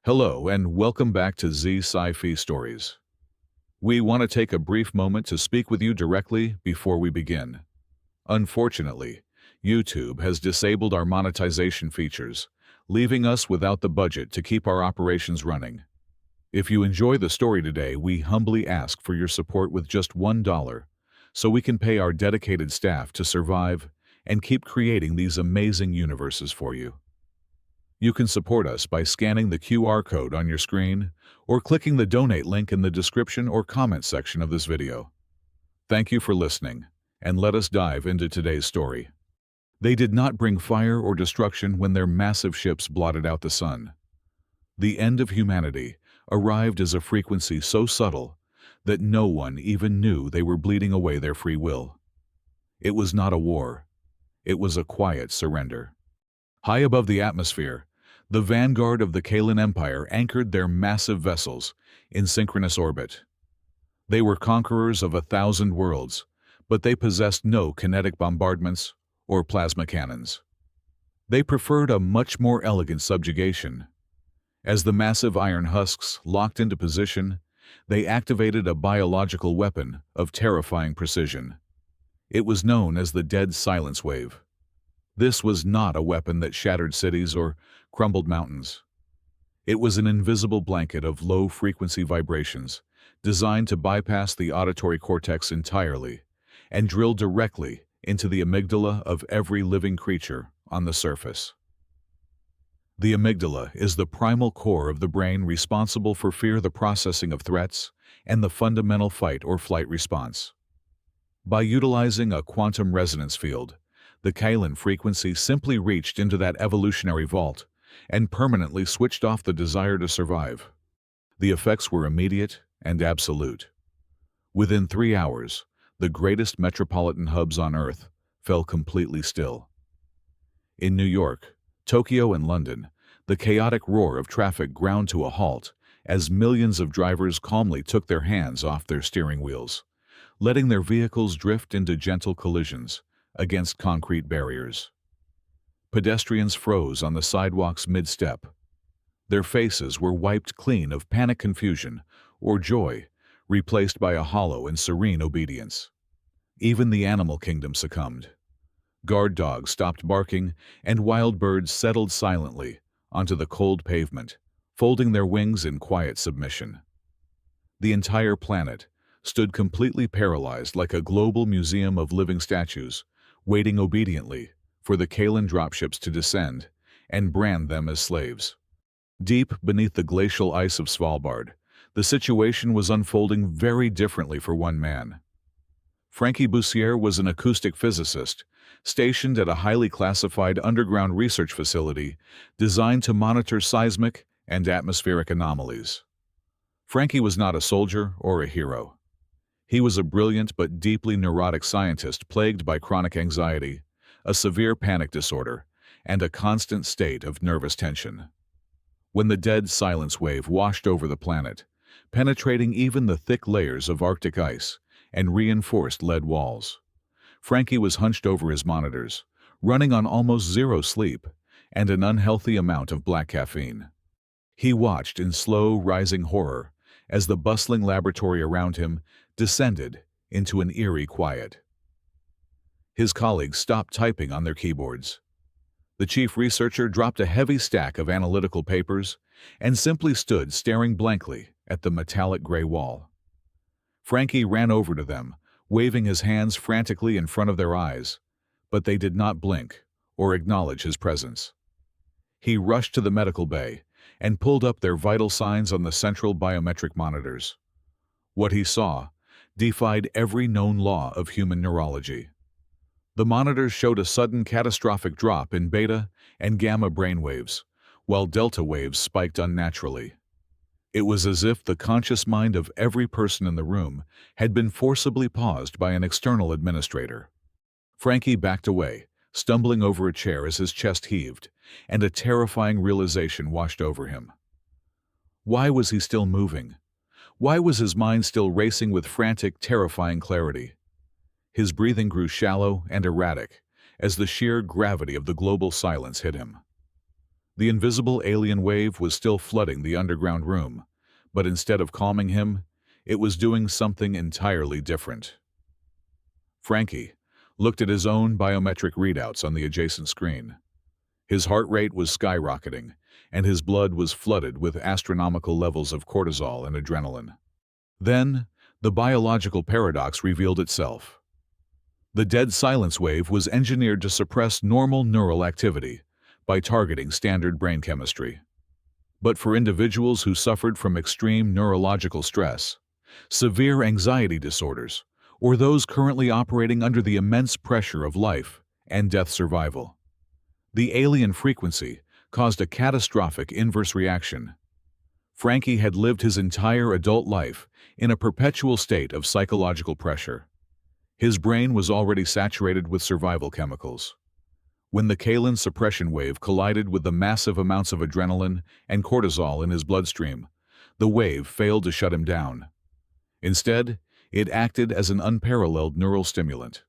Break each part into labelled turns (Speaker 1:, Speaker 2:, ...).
Speaker 1: Hello, and welcome back to Sci-Fi Stories. We want to take a brief moment to speak with you directly before we begin. Unfortunately, YouTube has disabled our monetization features, leaving us without the budget to keep our operations running. If you enjoy the story today, we humbly ask for your support with just $1, so we can pay our dedicated staff to survive and keep creating these amazing universes for you. You can support us by scanning the QR code on your screen or clicking the donate link in the description or comment section of this video. Thank you for listening, and let us dive into today's story. They did not bring fire or destruction when their massive ships blotted out the sun. The end of humanity arrived as a frequency so subtle that no one even knew they were bleeding away their free will. It was not a war. It was a quiet surrender. High above the atmosphere, the vanguard of the Kalan Empire anchored their massive vessels in synchronous orbit. They were conquerors of 1,000 worlds, but they possessed no kinetic bombardments or plasma cannons. They preferred a much more elegant subjugation. As the massive iron husks locked into position, they activated a biological weapon of terrifying precision. It was known as the Dead Silence Wave. This was not a weapon that shattered cities or crumbled mountains. It was an invisible blanket of low-frequency vibrations designed to bypass the auditory cortex entirely and drill directly into the amygdala of every living creature on the surface. The amygdala is the primal core of the brain responsible for fear, the processing of threats, and the fundamental fight or flight response. By utilizing a quantum resonance field, the Kalan frequency simply reached into that evolutionary vault and permanently switched off the desire to survive. The effects were immediate and absolute. Within 3 hours, the greatest metropolitan hubs on Earth fell completely still. In New York, Tokyo, and London, the chaotic roar of traffic ground to a halt as millions of drivers calmly took their hands off their steering wheels, letting their vehicles drift into gentle collisions against concrete barriers. Pedestrians froze on the sidewalks mid-step. Their faces were wiped clean of panic, confusion, or joy, replaced by a hollow and serene obedience. Even the animal kingdom succumbed. Guard dogs stopped barking, and wild birds settled silently onto the cold pavement, folding their wings in quiet submission. The entire planet stood completely paralyzed, like a global museum of living statues, waiting obediently for the Kalan dropships to descend and brand them as slaves. Deep beneath the glacial ice of Svalbard, the situation was unfolding very differently for one man. Frankie Bussiere was an acoustic physicist stationed at a highly classified underground research facility designed to monitor seismic and atmospheric anomalies. Frankie was not a soldier or a hero. He was a brilliant but deeply neurotic scientist plagued by chronic anxiety, a severe panic disorder, and a constant state of nervous tension. When the Dead Silence Wave washed over the planet, penetrating even the thick layers of Arctic ice and reinforced lead walls, Frankie was hunched over his monitors, running on almost zero sleep and an unhealthy amount of black caffeine. He watched in slow, rising horror as the bustling laboratory around him descended into an eerie quiet. His colleagues stopped typing on their keyboards. The chief researcher dropped a heavy stack of analytical papers and simply stood staring blankly at the metallic gray wall. Frankie ran over to them, waving his hands frantically in front of their eyes, but they did not blink or acknowledge his presence. He rushed to the medical bay and pulled up their vital signs on the central biometric monitors. What he saw defied every known law of human neurology. The monitors showed a sudden catastrophic drop in beta and gamma brainwaves, while delta waves spiked unnaturally. It was as if the conscious mind of every person in the room had been forcibly paused by an external administrator. Frankie backed away, stumbling over a chair as his chest heaved, and a terrifying realization washed over him. Why was he still moving? Why was his mind still racing with frantic, terrifying clarity? His breathing grew shallow and erratic as the sheer gravity of the global silence hit him. The invisible alien wave was still flooding the underground room, but instead of calming him, it was doing something entirely different. Frankie looked at his own biometric readouts on the adjacent screen. His heart rate was skyrocketing, and his blood was flooded with astronomical levels of cortisol and adrenaline. Then, the biological paradox revealed itself. The dead silence wave was engineered to suppress normal neural activity by targeting standard brain chemistry. But for individuals who suffered from extreme neurological stress, severe anxiety disorders, or those currently operating under the immense pressure of life and death survival, the alien frequency caused a catastrophic inverse reaction. Frankie had lived his entire adult life in a perpetual state of psychological pressure. His brain was already saturated with survival chemicals. When the Kalen suppression wave collided with the massive amounts of adrenaline and cortisol in his bloodstream, the wave failed to shut him down. Instead, it acted as an unparalleled neural stimulant.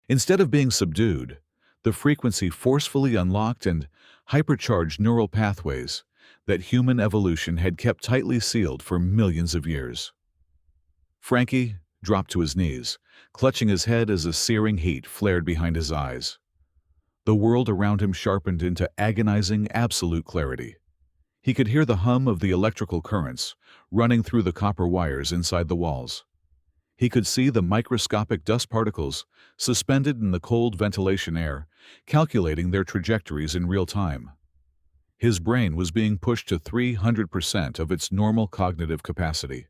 Speaker 1: Instead of being subdued, the frequency forcefully unlocked and hypercharged neural pathways that human evolution had kept tightly sealed for millions of years. Frankie dropped to his knees, clutching his head as a searing heat flared behind his eyes. The world around him sharpened into agonizing, absolute clarity. He could hear the hum of the electrical currents running through the copper wires inside the walls. He could see the microscopic dust particles suspended in the cold ventilation air, calculating their trajectories in real time. His brain was being pushed to 300% of its normal cognitive capacity.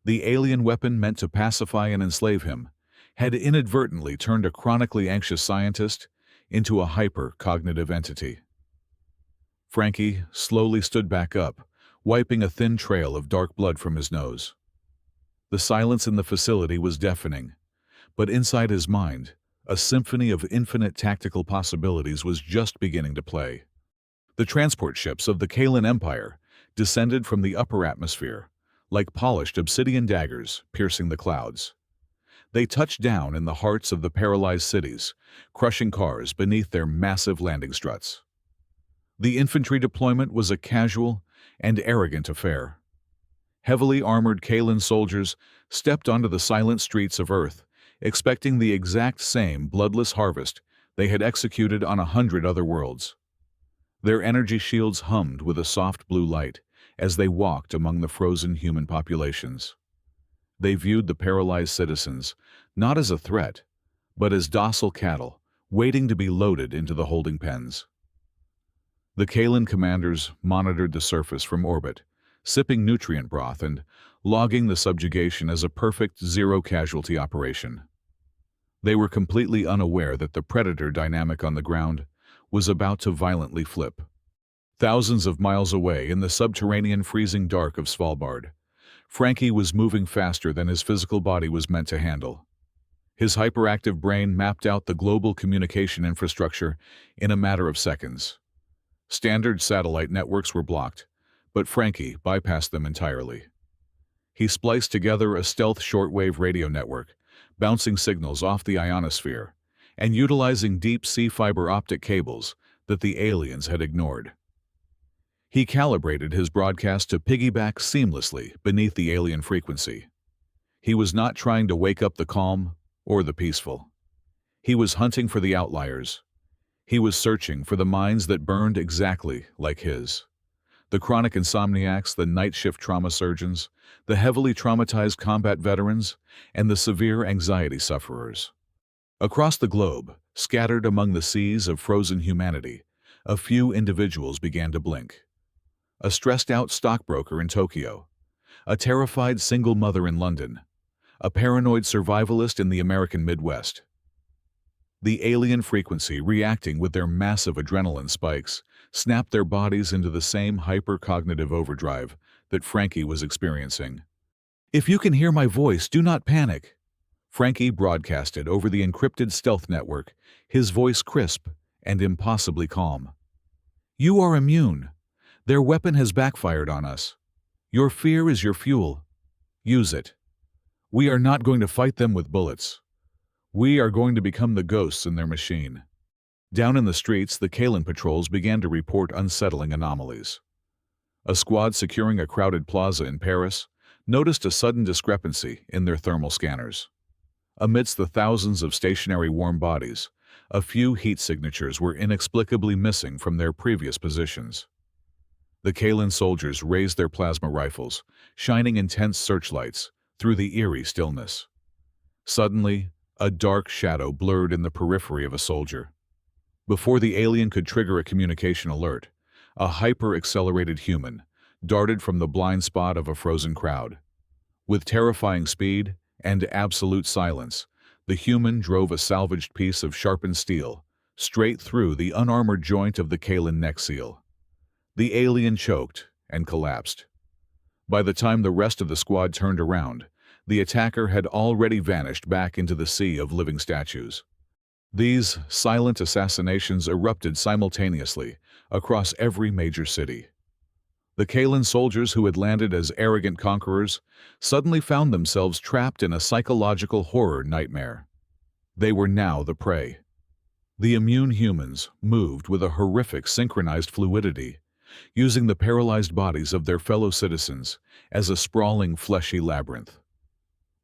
Speaker 1: The alien weapon meant to pacify and enslave him had inadvertently turned a chronically anxious scientist into a hyper-cognitive entity. Frankie slowly stood back up, wiping a thin trail of dark blood from his nose. The silence in the facility was deafening, but inside his mind, a symphony of infinite tactical possibilities was just beginning to play. The transport ships of the Kalen Empire descended from the upper atmosphere, like polished obsidian daggers piercing the clouds. They touched down in the hearts of the paralyzed cities, crushing cars beneath their massive landing struts. The infantry deployment was a casual and arrogant affair. Heavily armored Kalen soldiers stepped onto the silent streets of Earth, expecting the exact same bloodless harvest they had executed on 100 other worlds. Their energy shields hummed with a soft blue light as they walked among the frozen human populations. They viewed the paralyzed citizens not as a threat, but as docile cattle waiting to be loaded into the holding pens. The Kalen commanders monitored the surface from orbit, sipping nutrient broth and logging the subjugation as a perfect zero-casualty operation. They were completely unaware that the predator dynamic on the ground was about to violently flip. Thousands of miles away in the subterranean freezing dark of Svalbard, Frankie was moving faster than his physical body was meant to handle. His hyperactive brain mapped out the global communication infrastructure in a matter of seconds. Standard satellite networks were blocked, but Frankie bypassed them entirely. He spliced together a stealth shortwave radio network, bouncing signals off the ionosphere, and utilizing deep-sea fiber optic cables that the aliens had ignored. He calibrated his broadcast to piggyback seamlessly beneath the alien frequency. He was not trying to wake up the calm or the peaceful. He was hunting for the outliers. He was searching for the minds that burned exactly like his. The chronic insomniacs, the night shift trauma surgeons, the heavily traumatized combat veterans, and the severe anxiety sufferers. Across the globe, scattered among the seas of frozen humanity, a few individuals began to blink. A stressed-out stockbroker in Tokyo, a terrified single mother in London, a paranoid survivalist in the American Midwest. The alien frequency, reacting with their massive adrenaline spikes, snapped their bodies into the same hyper-cognitive overdrive that Frankie was experiencing. "If you can hear my voice, do not panic," Frankie broadcasted over the encrypted stealth network, his voice crisp and impossibly calm. "You are immune. Their weapon has backfired on us. Your fear is your fuel. Use it. We are not going to fight them with bullets. We are going to become the ghosts in their machine." Down in the streets, the Kalen patrols began to report unsettling anomalies. A squad securing a crowded plaza in Paris noticed a sudden discrepancy in their thermal scanners. Amidst the thousands of stationary warm bodies, a few heat signatures were inexplicably missing from their previous positions. The Kalen soldiers raised their plasma rifles, shining intense searchlights through the eerie stillness. Suddenly, a dark shadow blurred in the periphery of a soldier. Before the alien could trigger a communication alert, a hyper-accelerated human darted from the blind spot of a frozen crowd. With terrifying speed and absolute silence, the human drove a salvaged piece of sharpened steel straight through the unarmored joint of the Kalen neck seal. The alien choked and collapsed. By the time the rest of the squad turned around, the attacker had already vanished back into the sea of living statues. These silent assassinations erupted simultaneously across every major city. The Kalen soldiers who had landed as arrogant conquerors suddenly found themselves trapped in a psychological horror nightmare. They were now the prey. The immune humans moved with a horrific synchronized fluidity, using the paralyzed bodies of their fellow citizens as a sprawling fleshy labyrinth.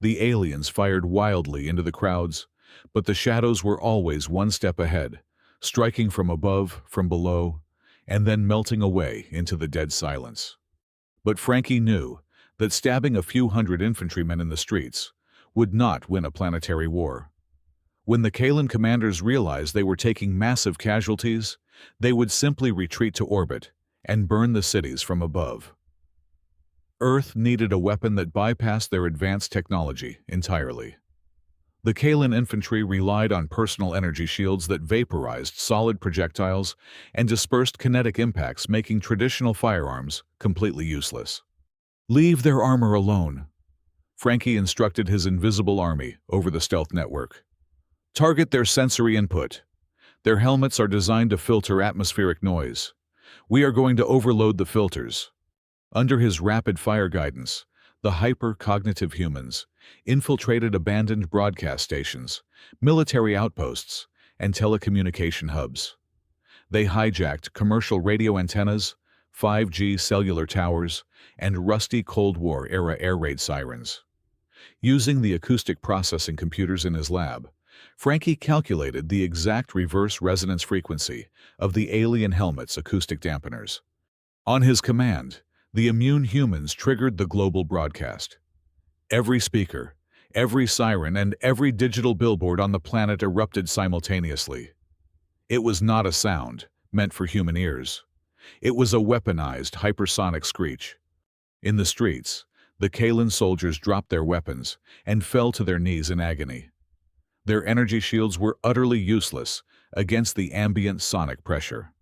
Speaker 1: The aliens fired wildly into the crowds, but the shadows were always one step ahead, striking from above, from below, and then melting away into the dead silence. But Frankie knew that stabbing a few hundred infantrymen in the streets would not win a planetary war. When the Kalen commanders realized they were taking massive casualties, they would simply retreat to orbit and burn the cities from above. Earth needed a weapon that bypassed their advanced technology entirely. The Kalen infantry relied on personal energy shields that vaporized solid projectiles and dispersed kinetic impacts, making traditional firearms completely useless. "Leave their armor alone," Frankie instructed his invisible army over the stealth network. "Target their sensory input. Their helmets are designed to filter atmospheric noise. We are going to overload the filters." Under his rapid-fire guidance, the hyper-cognitive humans infiltrated abandoned broadcast stations, military outposts, and telecommunication hubs. They hijacked commercial radio antennas, 5G cellular towers, and rusty Cold War-era air raid sirens. Using the acoustic processing computers in his lab, Frankie calculated the exact reverse resonance frequency of the alien helmet's acoustic dampeners. On his command, the immune humans triggered the global broadcast. Every speaker, every siren, and every digital billboard on the planet erupted simultaneously. It was not a sound meant for human ears. It was a weaponized hypersonic screech. In the streets, the Kalen soldiers dropped their weapons and fell to their knees in agony. Their energy shields were utterly useless against the ambient sonic pressure.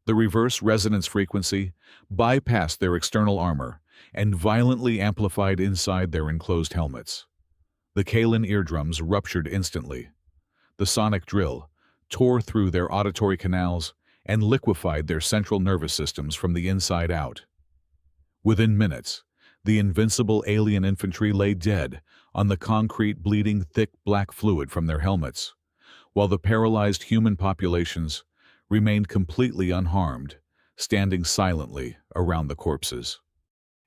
Speaker 1: The reverse resonance frequency bypassed their external armor and violently amplified inside their enclosed helmets. The Kalen eardrums ruptured instantly. The sonic drill tore through their auditory canals and liquefied their central nervous systems from the inside out. Within minutes, the invincible alien infantry lay dead on the concrete, bleeding thick black fluid from their helmets, while the paralyzed human populations remained completely unharmed, standing silently around the corpses.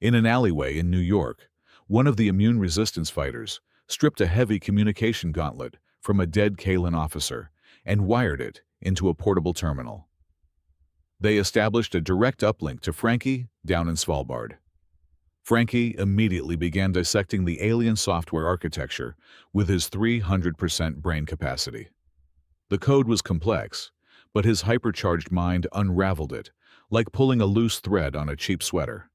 Speaker 1: In an alleyway in New York, one of the immune resistance fighters stripped a heavy communication gauntlet from a dead Kalen officer and wired it into a portable terminal. They established a direct uplink to Frankie down in Svalbard. Frankie immediately began dissecting the alien software architecture with his 300% brain capacity. The code was complex, but his hypercharged mind unraveled it, like pulling a loose thread on a cheap sweater.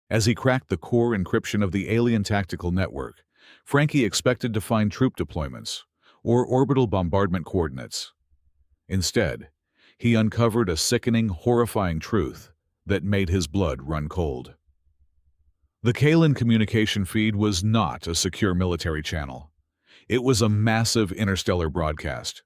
Speaker 1: As he cracked the core encryption of the alien tactical network, Frankie expected to find troop deployments or orbital bombardment coordinates. Instead, he uncovered a sickening, horrifying truth that made his blood run cold. The Kalen communication feed was not a secure military channel. It was a massive interstellar broadcast.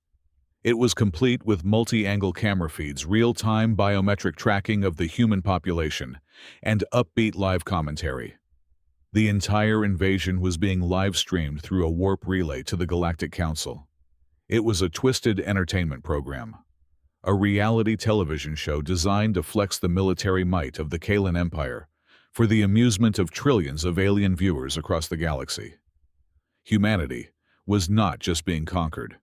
Speaker 1: It was complete with multi-angle camera feeds, real-time biometric tracking of the human population, and upbeat live commentary. The entire invasion was being live-streamed through a warp relay to the Galactic Council. It was a twisted entertainment program. a reality television show designed to flex the military might of the Kalan Empire for the amusement of trillions of alien viewers across the galaxy. Humanity was not just being conquered.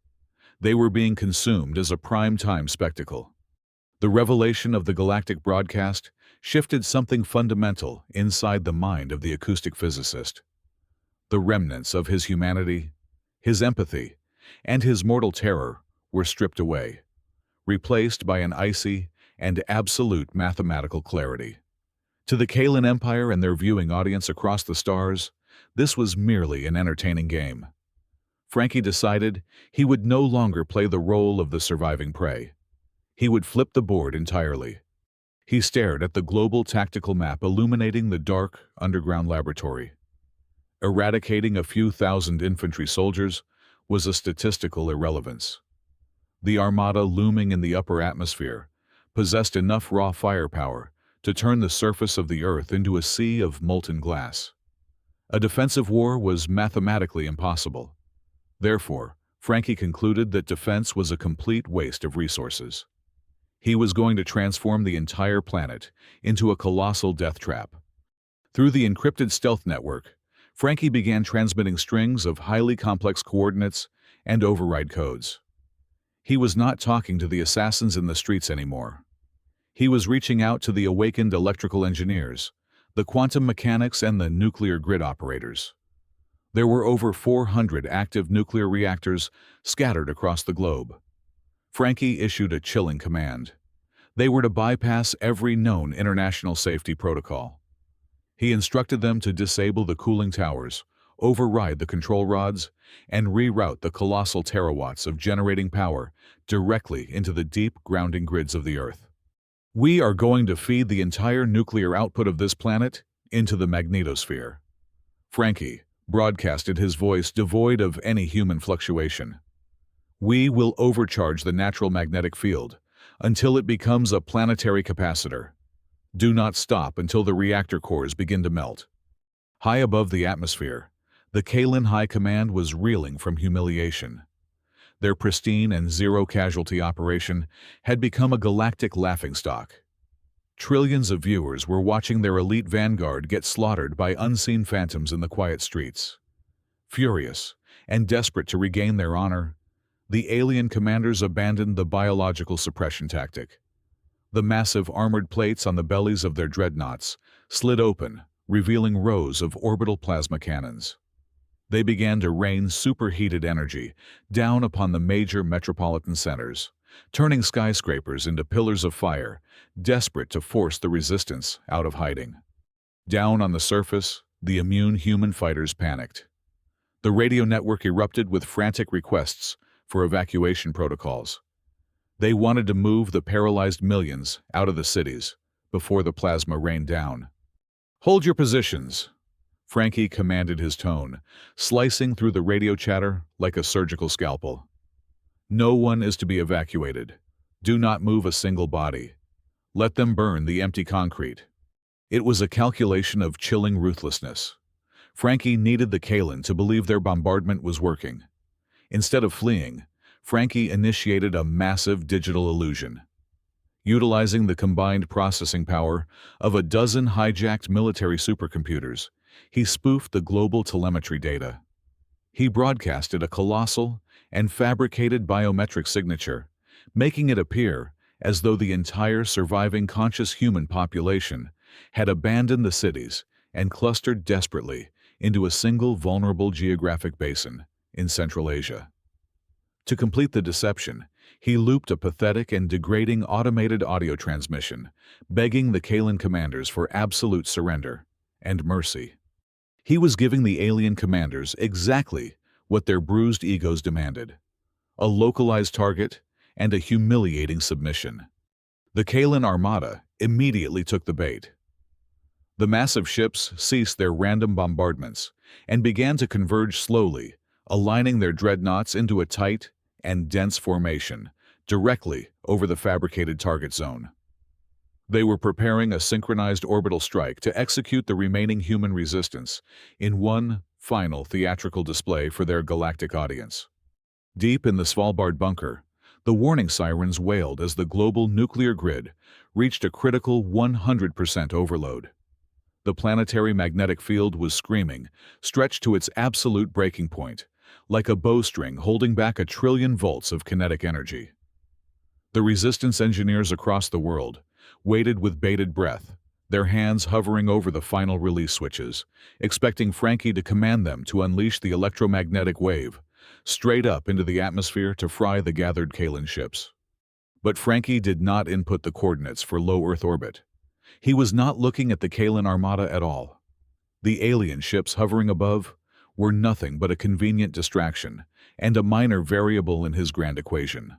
Speaker 1: They were being consumed as a prime-time spectacle. The revelation of the galactic broadcast shifted something fundamental inside the mind of the acoustic physicist. The remnants of his humanity, his empathy, and his mortal terror were stripped away, replaced by an icy and absolute mathematical clarity. To the Kalan Empire and their viewing audience across the stars, this was merely an entertaining game. Frankie decided he would no longer play the role of the surviving prey. He would flip the board entirely. He stared at the global tactical map illuminating the dark, underground laboratory. Eradicating a few thousand infantry soldiers was a statistical irrelevance. The armada looming in the upper atmosphere possessed enough raw firepower to turn the surface of the Earth into a sea of molten glass. A defensive war was mathematically impossible. Therefore, Frankie concluded that defense was a complete waste of resources. He was going to transform the entire planet into a colossal death trap. Through the encrypted stealth network, Frankie began transmitting strings of highly complex coordinates and override codes. He was not talking to the assassins in the streets anymore. He was reaching out to the awakened electrical engineers, the quantum mechanics, and the nuclear grid operators. There were over 400 active nuclear reactors scattered across the globe. Frankie issued a chilling command. They were to bypass every known international safety protocol. He instructed them to disable the cooling towers, override the control rods, and reroute the colossal terawatts of generating power directly into the deep grounding grids of the Earth. We are going to feed the entire nuclear output of this planet into the magnetosphere. Frankie broadcasted, his voice devoid of any human fluctuation. We will overcharge the natural magnetic field until it becomes a planetary capacitor. Do not stop until the reactor cores begin to melt. High above the atmosphere, the Kalan High Command was reeling from humiliation. Their pristine and zero-casualty operation had become a galactic laughingstock. Trillions of viewers were watching their elite vanguard get slaughtered by unseen phantoms in the quiet streets. Furious and desperate to regain their honor, the alien commanders abandoned the biological suppression tactic. The massive armored plates on the bellies of their dreadnoughts slid open, revealing rows of orbital plasma cannons. They began to rain superheated energy down upon the major metropolitan centers, turning skyscrapers into pillars of fire, desperate to force the resistance out of hiding. Down on the surface, the immune human fighters panicked. The radio network erupted with frantic requests for evacuation protocols. They wanted to move the paralyzed millions out of the cities before the plasma rained down. "Hold your positions," Frankie commanded, his tone slicing through the radio chatter like a surgical scalpel. "No one is to be evacuated. Do not move a single body. Let them burn the empty concrete." It was a calculation of chilling ruthlessness. Frankie needed the Kalan to believe their bombardment was working. Instead of fleeing, Frankie initiated a massive digital illusion. Utilizing the combined processing power of a dozen hijacked military supercomputers, he spoofed the global telemetry data. He broadcasted a colossal and fabricated biometric signature, making it appear as though the entire surviving conscious human population had abandoned the cities and clustered desperately into a single vulnerable geographic basin in Central Asia. To complete the deception, he looped a pathetic and degrading automated audio transmission, begging the Kalan commanders for absolute surrender and mercy. He was giving the alien commanders exactly what their bruised egos demanded: a localized target and a humiliating submission. The Kalan armada immediately took the bait. The massive ships ceased their random bombardments and began to converge slowly, aligning their dreadnoughts into a tight and dense formation directly over the fabricated target zone. They were preparing a synchronized orbital strike to execute the remaining human resistance in one final theatrical display for their galactic audience. Deep in the Svalbard bunker, The warning sirens wailed as the global nuclear grid reached a critical 100% overload. The planetary magnetic field was screaming, stretched to its absolute breaking point, like a bowstring holding back 1 trillion volts of kinetic energy. The resistance engineers across the world waited with bated breath, their hands hovering over the final release switches, expecting Frankie to command them to unleash the electromagnetic wave, straight up into the atmosphere to fry the gathered Kalan ships. But Frankie did not input the coordinates for low Earth orbit. He was not looking at the Kalan armada at all. The alien ships hovering above were nothing but a convenient distraction and a minor variable in his grand equation.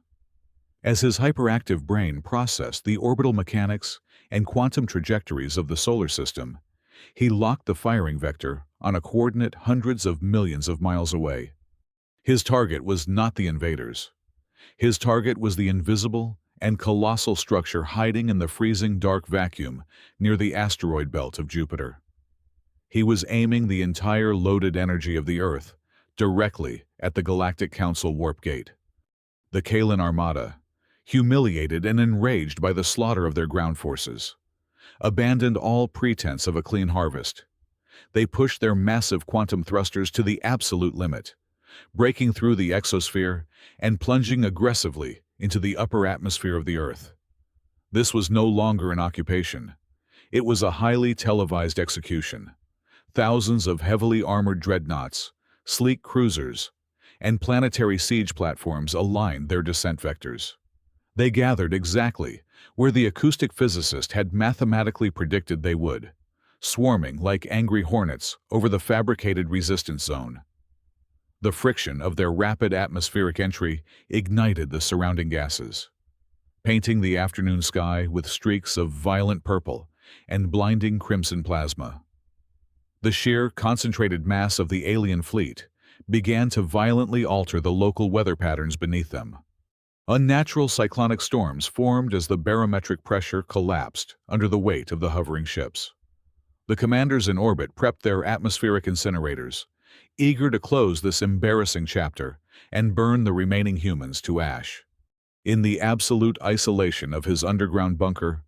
Speaker 1: As his hyperactive brain processed the orbital mechanics and quantum trajectories of the solar system, he locked the firing vector on a coordinate hundreds of millions of miles away. His target was not the invaders. His target was the invisible and colossal structure hiding in the freezing dark vacuum near the asteroid belt of Jupiter. He was aiming the entire loaded energy of the Earth directly at the Galactic Council warp gate. The Kalan Armada, humiliated and enraged by the slaughter of their ground forces, abandoned all pretense of a clean harvest. They pushed their massive quantum thrusters to the absolute limit, breaking through the exosphere and plunging aggressively into the upper atmosphere of the Earth. This was no longer an occupation. It was a highly televised execution. Thousands of heavily armored dreadnoughts, sleek cruisers, and planetary siege platforms aligned their descent vectors. They gathered exactly where the acoustic physicist had mathematically predicted they would, swarming like angry hornets over the fabricated resistance zone. The friction of their rapid atmospheric entry ignited the surrounding gases, painting the afternoon sky with streaks of violent purple and blinding crimson plasma. The sheer, concentrated mass of the alien fleet began to violently alter the local weather patterns beneath them. Unnatural cyclonic storms formed as the barometric pressure collapsed under the weight of the hovering ships. The commanders in orbit prepped their atmospheric incinerators, eager to close this embarrassing chapter and burn the remaining humans to ash. In the absolute isolation of his underground bunker,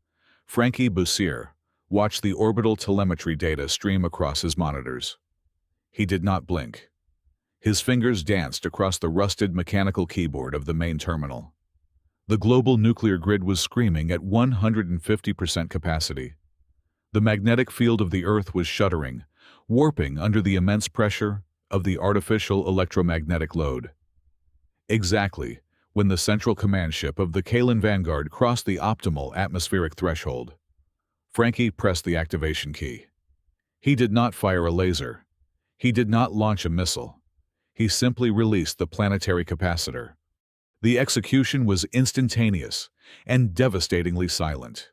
Speaker 1: Frankie Bussier watched the orbital telemetry data stream across his monitors. He did not blink. His fingers danced across the rusted mechanical keyboard of the main terminal. The global nuclear grid was screaming at 150% capacity. The magnetic field of the Earth was shuddering, warping under the immense pressure of the artificial electromagnetic load. Exactly when the central command ship of the Kalan Vanguard crossed the optimal atmospheric threshold, Frankie pressed the activation key. He did not fire a laser. He did not launch a missile. He simply released the planetary capacitor. The execution was instantaneous and devastatingly silent.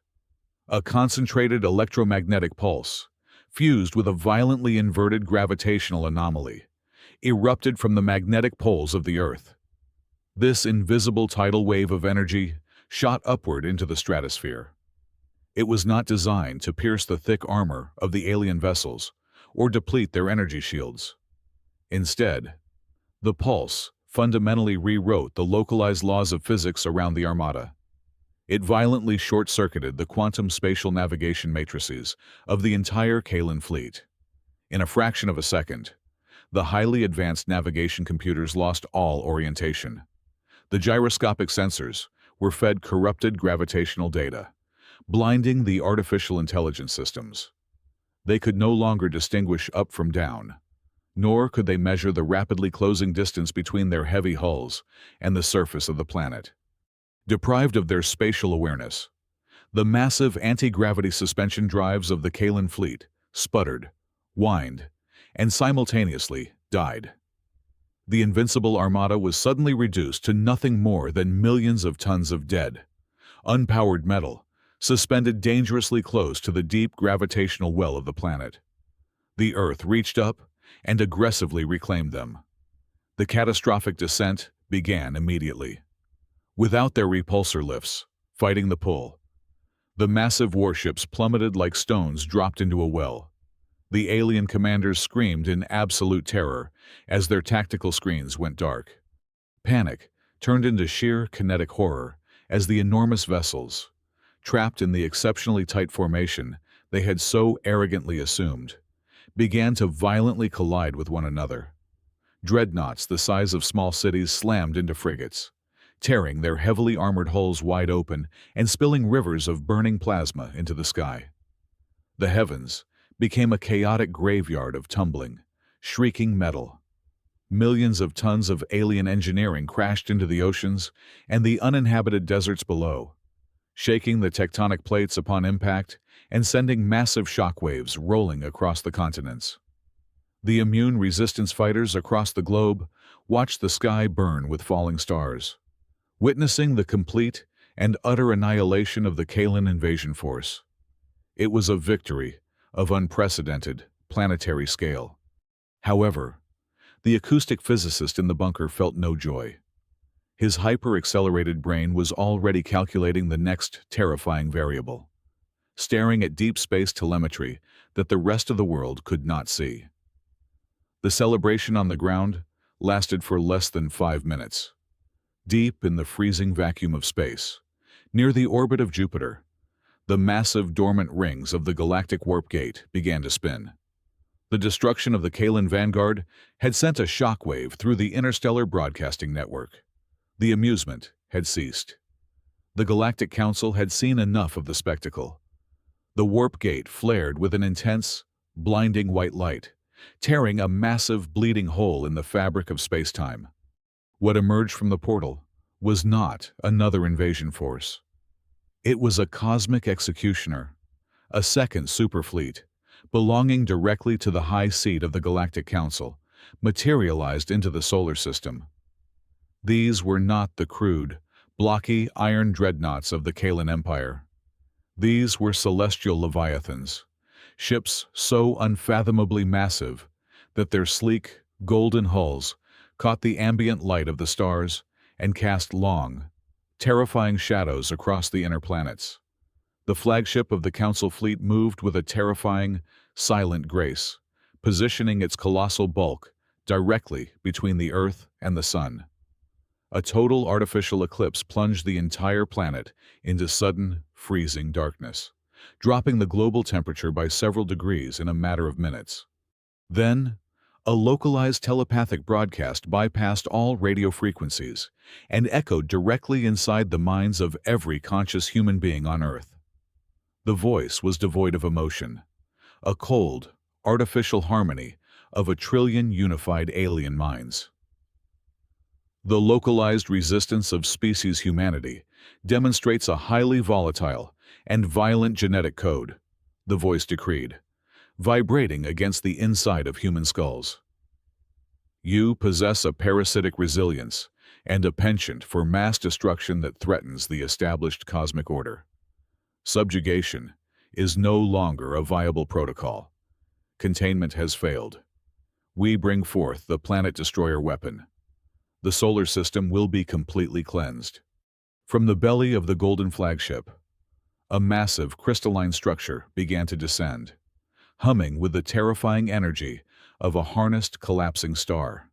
Speaker 1: A concentrated electromagnetic pulse, fused with a violently inverted gravitational anomaly, erupted from the magnetic poles of the Earth. This invisible tidal wave of energy shot upward into the stratosphere. It was not designed to pierce the thick armor of the alien vessels or deplete their energy shields. Instead, the pulse fundamentally rewrote the localized laws of physics around the Armada. It violently short-circuited the quantum spatial navigation matrices of the entire Kalan fleet. In a fraction of a second, the highly advanced navigation computers lost all orientation. The gyroscopic sensors were fed corrupted gravitational data, blinding the artificial intelligence systems. They could no longer distinguish up from down, nor could they measure the rapidly closing distance between their heavy hulls and the surface of the planet. Deprived of their spatial awareness, the massive anti-gravity suspension drives of the Kalan fleet sputtered, whined, and simultaneously died. The invincible armada was suddenly reduced to nothing more than millions of tons of dead, unpowered metal, suspended dangerously close to the deep gravitational well of the planet. The Earth reached up and aggressively reclaimed them. The catastrophic descent began immediately. Without their repulsor lifts, fighting the pull, the massive warships plummeted like stones dropped into a well. The alien commanders screamed in absolute terror as their tactical screens went dark. Panic turned into sheer kinetic horror as the enormous vessels, trapped in the exceptionally tight formation they had so arrogantly assumed, began to violently collide with one another. Dreadnoughts the size of small cities slammed into frigates, tearing their heavily armored hulls wide open and spilling rivers of burning plasma into the sky. The heavens became a chaotic graveyard of tumbling, shrieking metal. Millions of tons of alien engineering crashed into the oceans and the uninhabited deserts below, shaking the tectonic plates upon impact and sending massive shockwaves rolling across the continents. The immune resistance fighters across the globe watched the sky burn with falling stars, witnessing the complete and utter annihilation of the Kalan invasion force. It was a victory of unprecedented planetary scale. However, the acoustic physicist in the bunker felt no joy. His hyper-accelerated brain was already calculating the next terrifying variable, staring at deep space telemetry that the rest of the world could not see. The celebration on the ground lasted for less than 5 minutes. Deep in the freezing vacuum of space, near the orbit of Jupiter, the massive dormant rings of the galactic warp gate began to spin. The destruction of the Kalan Vanguard had sent a shockwave through the interstellar broadcasting network. The amusement had ceased. The Galactic Council had seen enough of the spectacle. The warp gate flared with an intense, blinding white light, tearing a massive bleeding hole in the fabric of space-time. What emerged from the portal was not another invasion force. It was a cosmic executioner, a second superfleet, belonging directly to the high seat of the Galactic Council, materialized into the solar system. These were not the crude, blocky iron dreadnoughts of the Kalan Empire. These were celestial leviathans, ships so unfathomably massive that their sleek, golden hulls caught the ambient light of the stars and cast long, terrifying shadows across the inner planets. The flagship of the Council fleet moved with a terrifying, silent grace, positioning its colossal bulk directly between the Earth and the Sun. A total artificial eclipse plunged the entire planet into sudden, freezing darkness, dropping the global temperature by several degrees in a matter of minutes. Then, a localized telepathic broadcast bypassed all radio frequencies and echoed directly inside the minds of every conscious human being on Earth. The voice was devoid of emotion, a cold, artificial harmony of 1,000,000,000,000 unified alien minds. The localized resistance of species humanity demonstrates a highly volatile and violent genetic code, the voice decreed, vibrating against the inside of human skulls. You possess a parasitic resilience and a penchant for mass destruction that threatens the established cosmic order. Subjugation is no longer a viable protocol. Containment has failed. We bring forth the planet destroyer weapon. The solar system will be completely cleansed. From the belly of the golden flagship, a massive crystalline structure began to descend, humming with the terrifying energy of a harnessed collapsing star.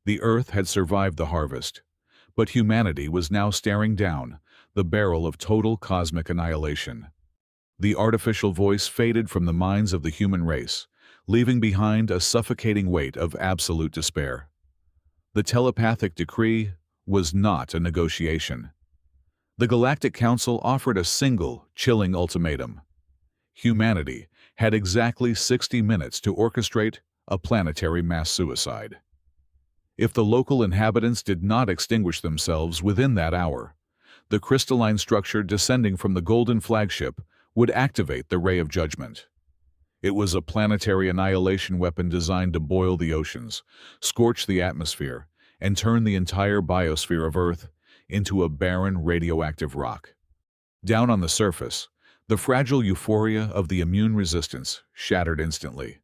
Speaker 1: The Earth had survived the harvest, but humanity was now staring down the barrel of total cosmic annihilation. The artificial voice faded from the minds of the human race, leaving behind a suffocating weight of absolute despair. The telepathic decree was not a negotiation. The Galactic Council offered a single, chilling ultimatum. Humanity had exactly 60 minutes to orchestrate a planetary mass suicide. If the local inhabitants did not extinguish themselves within that hour, the crystalline structure descending from the golden flagship would activate the Ray of Judgment. It was a planetary annihilation weapon designed to boil the oceans, scorch the atmosphere, and turn the entire biosphere of Earth into a barren radioactive rock. Down on the surface, the fragile euphoria of the immune resistance shattered instantly.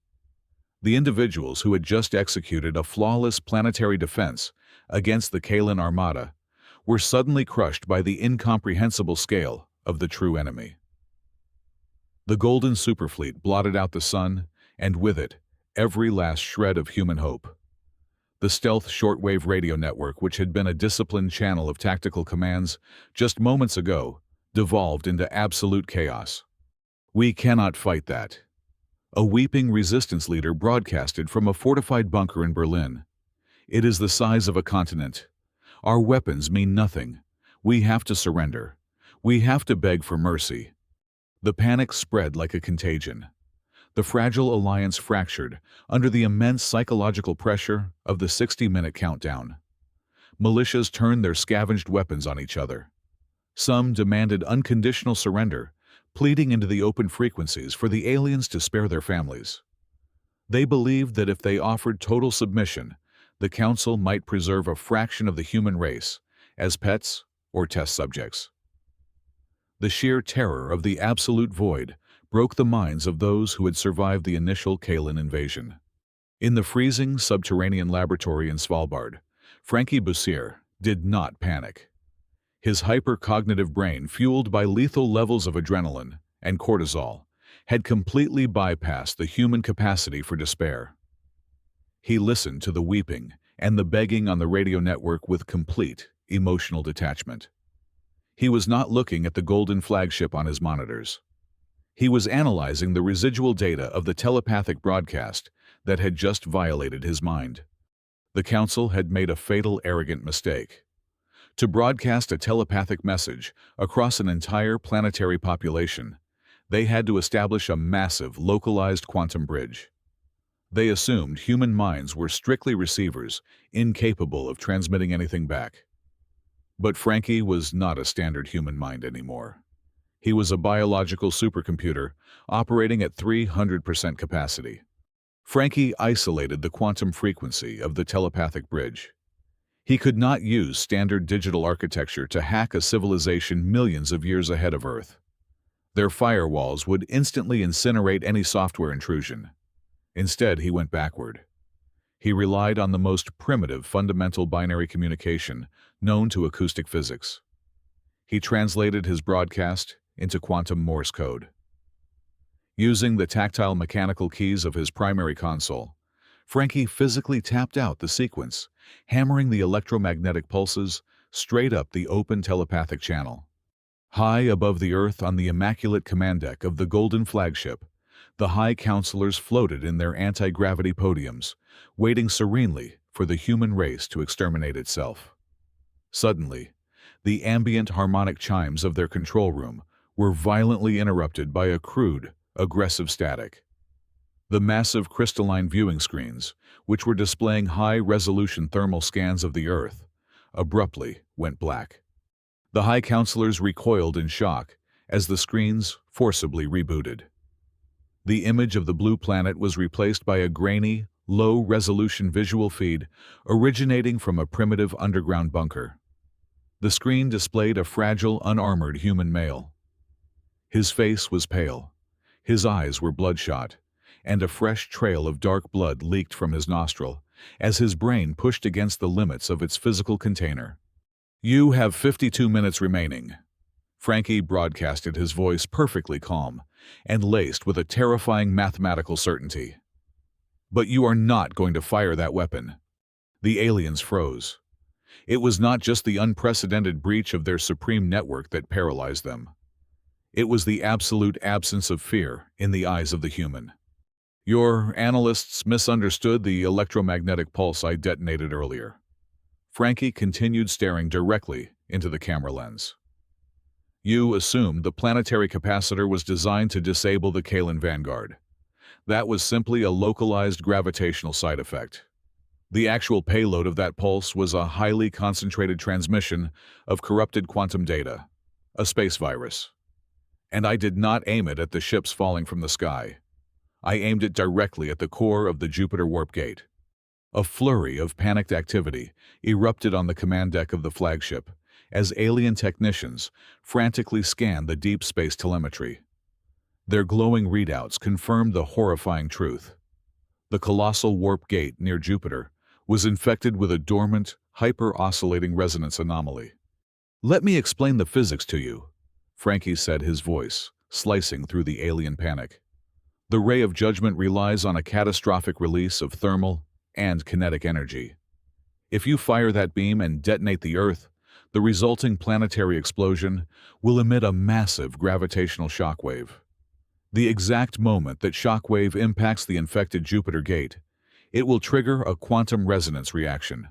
Speaker 1: The individuals who had just executed a flawless planetary defense against the Kalan Armada were suddenly crushed by the incomprehensible scale of the true enemy. The golden superfleet blotted out the sun, and with it, every last shred of human hope. The stealth shortwave radio network, which had been a disciplined channel of tactical commands just moments ago, devolved into absolute chaos. "We cannot fight that," a weeping resistance leader broadcasted from a fortified bunker in Berlin. "It is the size of a continent. Our weapons mean nothing. We have to surrender. We have to beg for mercy." The panic spread like a contagion. The fragile alliance fractured under the immense psychological pressure of the 60-minute countdown. Militias turned their scavenged weapons on each other. Some demanded unconditional surrender, pleading into the open frequencies for the aliens to spare their families. They believed that if they offered total submission, the Council might preserve a fraction of the human race as pets or test subjects. The sheer terror of the absolute void broke the minds of those who had survived the initial Kalan invasion. In the freezing subterranean laboratory in Svalbard, Frankie Bussier did not panic. His hypercognitive brain, fueled by lethal levels of adrenaline and cortisol, had completely bypassed the human capacity for despair. He listened to the weeping and the begging on the radio network with complete emotional detachment. He was not looking at the golden flagship on his monitors. He was analyzing the residual data of the telepathic broadcast that had just violated his mind. The Council had made a fatal, arrogant mistake. To broadcast a telepathic message across an entire planetary population, they had to establish a massive, localized quantum bridge. They assumed human minds were strictly receivers, incapable of transmitting anything back. But Frankie was not a standard human mind anymore. He was a biological supercomputer operating at 300% capacity. Frankie isolated the quantum frequency of the telepathic bridge. He could not use standard digital architecture to hack a civilization millions of years ahead of Earth. Their firewalls would instantly incinerate any software intrusion. Instead, he went backward. He relied on the most primitive fundamental binary communication known to acoustic physics. He translated his broadcast into quantum Morse code. Using the tactile mechanical keys of his primary console, Frankie physically tapped out the sequence, hammering the electromagnetic pulses straight up the open telepathic channel. High above the Earth on the immaculate command deck of the Golden Flagship, the High Counselors floated in their anti-gravity podiums, waiting serenely for the human race to exterminate itself. Suddenly, the ambient harmonic chimes of their control room were violently interrupted by a crude, aggressive static. The massive crystalline viewing screens, which were displaying high-resolution thermal scans of the Earth, abruptly went black. The High Counselors recoiled in shock as the screens forcibly rebooted. The image of the blue planet was replaced by a grainy, low-resolution visual feed originating from a primitive underground bunker. The screen displayed a fragile, unarmored human male. His face was pale, his eyes were bloodshot, and a fresh trail of dark blood leaked from his nostril as his brain pushed against the limits of its physical container. "You have 52 minutes remaining." Frankie broadcasted, his voice perfectly calm and laced with a terrifying mathematical certainty. "But you are not going to fire that weapon." The aliens froze. It was not just the unprecedented breach of their supreme network that paralyzed them. It was the absolute absence of fear in the eyes of the human. "Your analysts misunderstood the electromagnetic pulse I detonated earlier." Frankie continued staring directly into the camera lens. "You assumed the planetary capacitor was designed to disable the Kalan Vanguard. That was simply a localized gravitational side effect. The actual payload of that pulse was a highly concentrated transmission of corrupted quantum data, a space virus. And I did not aim it at the ships falling from the sky. I aimed it directly at the core of the Jupiter warp gate." A flurry of panicked activity erupted on the command deck of the flagship as alien technicians frantically scanned the deep space telemetry. Their glowing readouts confirmed the horrifying truth. The colossal warp gate near Jupiter was infected with a dormant, hyper-oscillating resonance anomaly. "Let me explain the physics to you," Frankie said, his voice slicing through the alien panic. "The Ray of Judgment relies on a catastrophic release of thermal and kinetic energy. If you fire that beam and detonate the Earth, the resulting planetary explosion will emit a massive gravitational shockwave. The exact moment that shockwave impacts the infected Jupiter gate, it will trigger a quantum resonance reaction.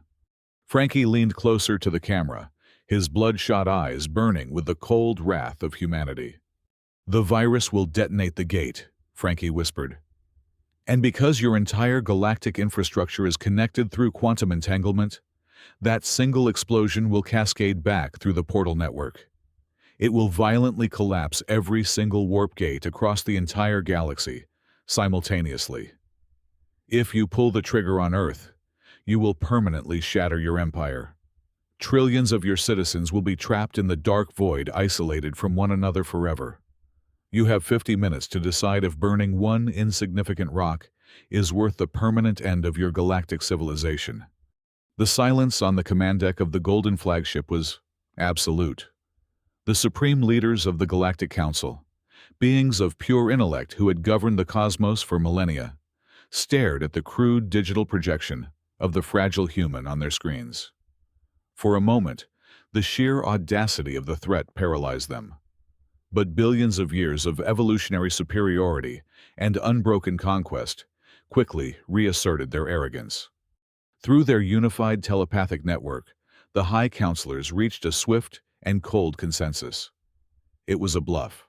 Speaker 1: Frankie leaned closer to the camera, his bloodshot eyes burning with the cold wrath of humanity. "The virus will detonate the gate," Frankie whispered. "And because your entire galactic infrastructure is connected through quantum entanglement, that single explosion will cascade back through the portal network. It will violently collapse every single warp gate across the entire galaxy, simultaneously. If you pull the trigger on Earth, you will permanently shatter your empire. Trillions of your citizens will be trapped in the dark void, isolated from one another forever. You have 50 minutes to decide if burning one insignificant rock is worth the permanent end of your galactic civilization." The silence on the command deck of the Golden flagship was absolute. The supreme leaders of the Galactic Council, beings of pure intellect who had governed the cosmos for millennia, stared at the crude digital projection of the fragile human on their screens. For a moment, the sheer audacity of the threat paralyzed them. But billions of years of evolutionary superiority and unbroken conquest quickly reasserted their arrogance. Through their unified telepathic network, the High Counselors reached a swift and cold consensus. It was a bluff.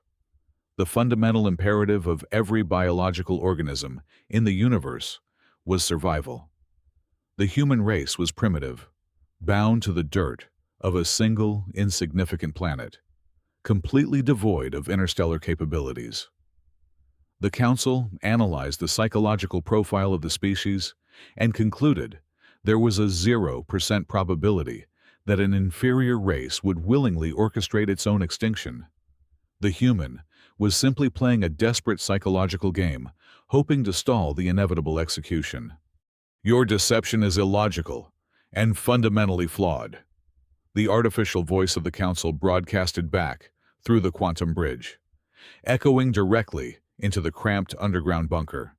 Speaker 1: The fundamental imperative of every biological organism in the universe was survival. The human race was primitive, bound to the dirt of a single, insignificant planet, completely devoid of interstellar capabilities. The Council analyzed the psychological profile of the species and concluded there was a 0% probability that an inferior race would willingly orchestrate its own extinction. The human was simply playing a desperate psychological game, hoping to stall the inevitable execution. "Your deception is illogical and fundamentally flawed," the artificial voice of the Council broadcasted back through the quantum bridge, echoing directly into the cramped underground bunker.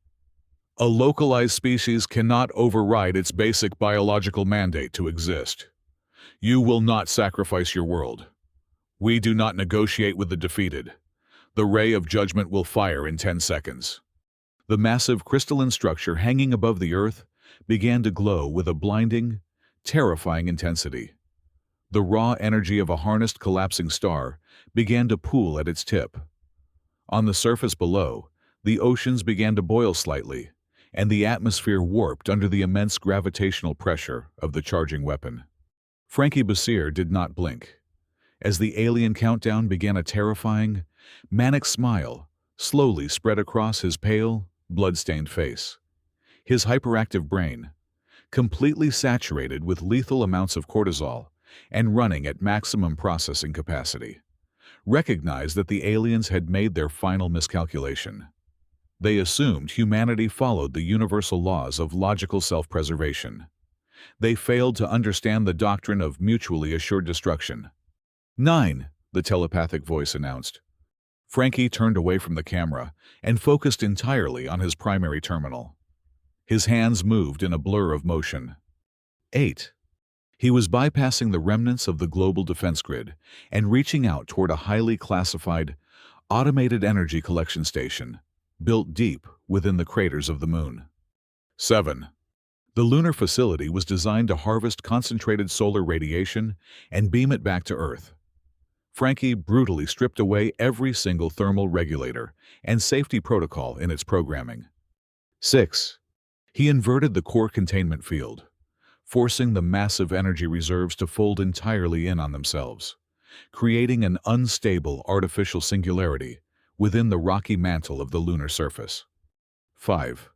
Speaker 1: "A localized species cannot override its basic biological mandate to exist. You will not sacrifice your world. We do not negotiate with the defeated. The ray of judgment will fire in 10 seconds." The massive crystalline structure hanging above the Earth began to glow with a blinding, terrifying intensity. The raw energy of a harnessed collapsing star began to pool at its tip. On the surface below, the oceans began to boil slightly, and the atmosphere warped under the immense gravitational pressure of the charging weapon. Frankie Basir did not blink. As the alien countdown began, a terrifying, manic smile slowly spread across his pale, blood-stained face. His hyperactive brain, completely saturated with lethal amounts of cortisol and running at maximum processing capacity, recognized that the aliens had made their final miscalculation. They assumed humanity followed the universal laws of logical self-preservation. They failed to understand the doctrine of mutually assured destruction. 9, the telepathic voice announced. Frankie turned away from the camera and focused entirely on his primary terminal. His hands moved in a blur of motion. 8. He was bypassing the remnants of the global defense grid and reaching out toward a highly classified, automated energy collection station built deep within the craters of the moon. 7. The lunar facility was designed to harvest concentrated solar radiation and beam it back to Earth. Frankie brutally stripped away every single thermal regulator and safety protocol in its programming. 6. He inverted the core containment field, forcing the massive energy reserves to fold entirely in on themselves, creating an unstable artificial singularity within the rocky mantle of the lunar surface. 5.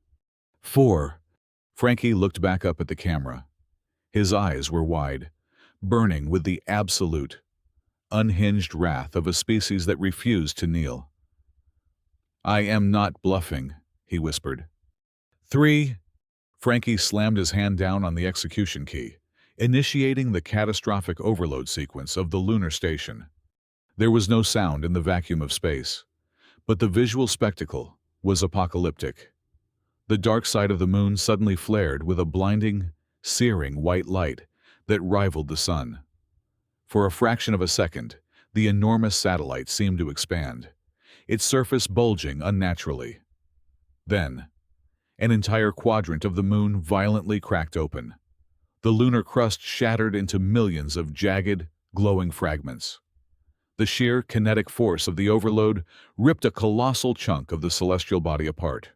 Speaker 1: 4. Frankie looked back up at the camera. His eyes were wide, burning with the absolute, unhinged wrath of a species that refused to kneel. "I am not bluffing," he whispered. 3. Frankie slammed his hand down on the execution key, initiating the catastrophic overload sequence of the lunar station. There was no sound in the vacuum of space, but the visual spectacle was apocalyptic. The dark side of the moon suddenly flared with a blinding, searing white light that rivaled the sun. For a fraction of a second, the enormous satellite seemed to expand, its surface bulging unnaturally. Then, an entire quadrant of the moon violently cracked open. The lunar crust shattered into millions of jagged, glowing fragments. The sheer kinetic force of the overload ripped a colossal chunk of the celestial body apart,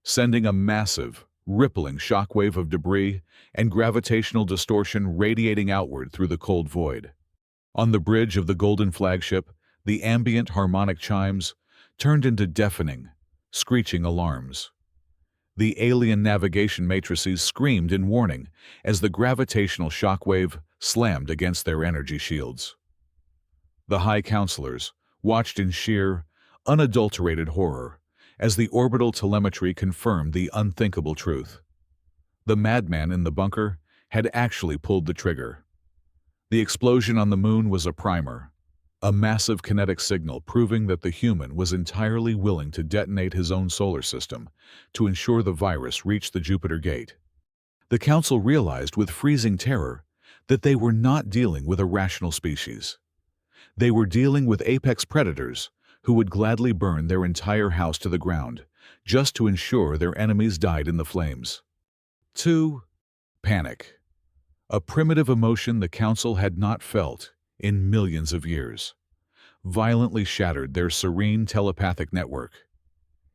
Speaker 1: sending a massive, rippling shockwave of debris and gravitational distortion radiating outward through the cold void. On the bridge of the Golden Flagship, the ambient harmonic chimes turned into deafening, screeching alarms. The alien navigation matrices screamed in warning as the gravitational shockwave slammed against their energy shields. The High Counselors watched in sheer, unadulterated horror as the orbital telemetry confirmed the unthinkable truth. The madman in the bunker had actually pulled the trigger. The explosion on the moon was a primer, a massive kinetic signal proving that the human was entirely willing to detonate his own solar system to ensure the virus reached the Jupiter Gate. The Council realized with freezing terror that they were not dealing with a rational species. They were dealing with apex predators who would gladly burn their entire house to the ground just to ensure their enemies died in the flames. 2. Panic. A primitive emotion the Council had not felt in millions of years, violently shattered their serene telepathic network.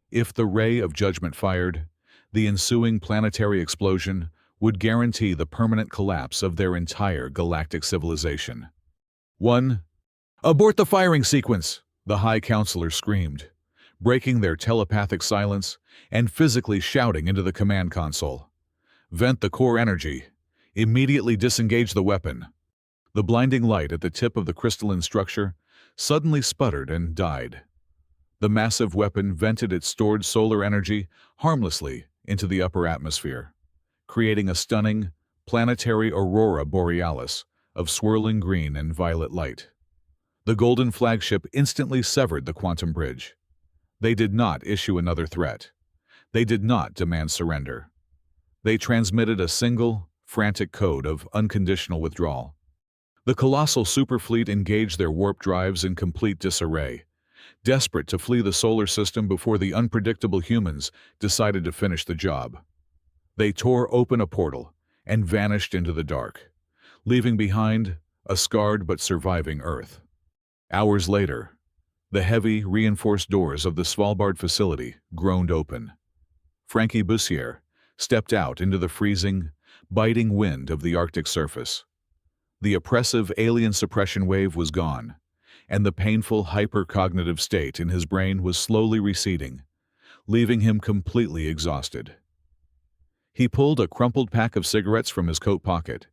Speaker 1: If the ray of judgment fired, the ensuing planetary explosion would guarantee the permanent collapse of their entire galactic civilization. 1. Abort the firing sequence, the High Counselor screamed, breaking their telepathic silence and physically shouting into the command console. Vent the core energy. Immediately disengage the weapon. The blinding light at the tip of the crystalline structure suddenly sputtered and died. The massive weapon vented its stored solar energy harmlessly into the upper atmosphere, creating a stunning, planetary aurora borealis of swirling green and violet light. The Golden Flagship instantly severed the quantum bridge. They did not issue another threat. They did not demand surrender. They transmitted a single, frantic code of unconditional withdrawal. The colossal superfleet engaged their warp drives in complete disarray, desperate to flee the solar system before the unpredictable humans decided to finish the job. They tore open a portal and vanished into the dark, leaving behind a scarred but surviving Earth. Hours later, the heavy, reinforced doors of the Svalbard facility groaned open. Frankie Bussière stepped out into the freezing, biting wind of the Arctic surface. The oppressive alien suppression wave was gone, and the painful hypercognitive state in his brain was slowly receding, leaving him completely exhausted. He pulled a crumpled pack of cigarettes from his coat pocket,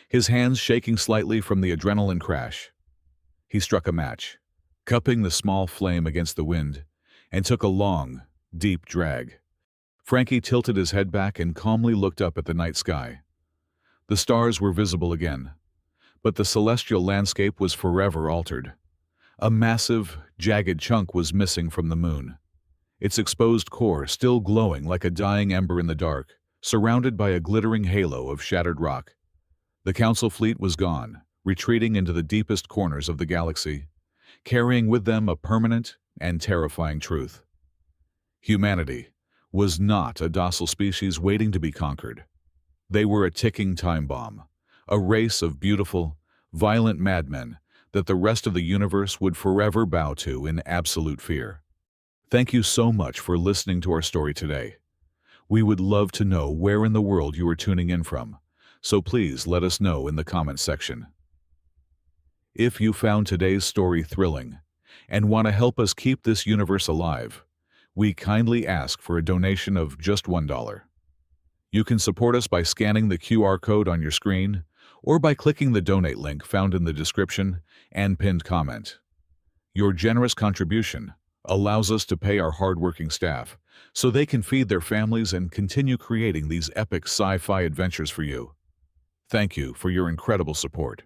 Speaker 1: his hands shaking slightly from the adrenaline crash. He struck a match, cupping the small flame against the wind, and took a long, deep drag. Frankie tilted his head back and calmly looked up at the night sky. The stars were visible again, but the celestial landscape was forever altered. A massive, jagged chunk was missing from the moon, its exposed core still glowing like a dying ember in the dark, surrounded by a glittering halo of shattered rock. The Council fleet was gone, retreating into the deepest corners of the galaxy, carrying with them a permanent and terrifying truth. Humanity was not a docile species waiting to be conquered. They were a ticking time bomb, a race of beautiful, violent madmen that the rest of the universe would forever bow to in absolute fear. Thank you so much for listening to our story today. We would love to know where in the world you are tuning in from, so please let us know in the comments section. If you found today's story thrilling and want to help us keep this universe alive, we kindly ask for a donation of just $1. You can support us by scanning the QR code on your screen or by clicking the donate link found in the description and pinned comment. Your generous contribution allows us to pay our hardworking staff so they can feed their families and continue creating these epic sci-fi adventures for you. Thank you for your incredible support.